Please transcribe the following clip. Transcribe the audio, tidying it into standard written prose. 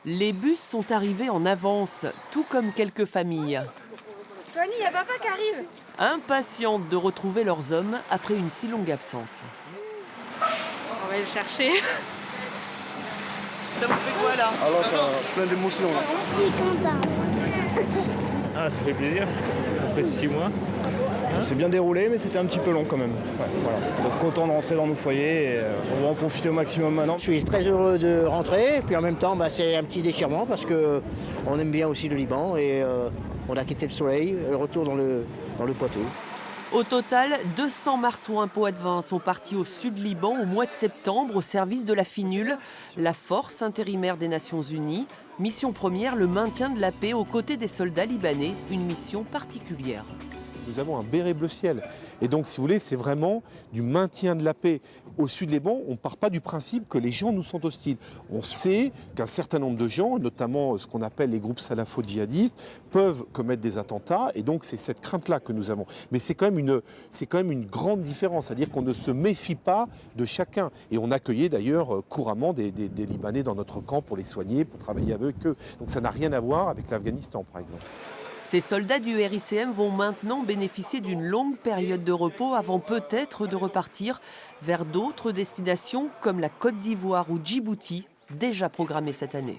Les bus sont arrivés en avance, tout comme quelques familles. Tony, il y a papa qui arrive. Impatientes de retrouver leurs hommes après une si longue absence. On va le chercher. Ça vous fait quoi là? Alors ça plein d'émotions là. Je suis content. Ah, ça fait plaisir. Après 6 mois. C'est bien déroulé mais c'était un petit peu long quand même. Ouais, voilà. Donc content de rentrer dans nos foyers et on va en profiter au maximum maintenant. Je suis très heureux de rentrer, puis en même temps c'est un petit déchirement parce qu'on aime bien aussi le Liban et on a quitté le soleil, le retour dans le Poitou. Au total, 200 marsouins poitevins sont partis au sud Liban au mois de septembre au service de la FINUL, la force intérimaire des Nations Unies. Mission première, le maintien de la paix aux côtés des soldats libanais, une mission particulière. Nous avons un béret bleu ciel. Et donc, si vous voulez, c'est vraiment du maintien de la paix. Au sud Liban, on ne part pas du principe que les gens nous sont hostiles. On sait qu'un certain nombre de gens, notamment ce qu'on appelle les groupes salafo-djihadistes, peuvent commettre des attentats. Et donc, c'est cette crainte-là que nous avons. Mais c'est quand même une grande différence. C'est-à-dire qu'on ne se méfie pas de chacun. Et on accueillait d'ailleurs couramment des Libanais dans notre camp pour les soigner, pour travailler avec eux. Donc, ça n'a rien à voir avec l'Afghanistan, par exemple. Ces soldats du RICM vont maintenant bénéficier d'une longue période de repos avant peut-être de repartir vers d'autres destinations comme la Côte d'Ivoire ou Djibouti, déjà programmées cette année.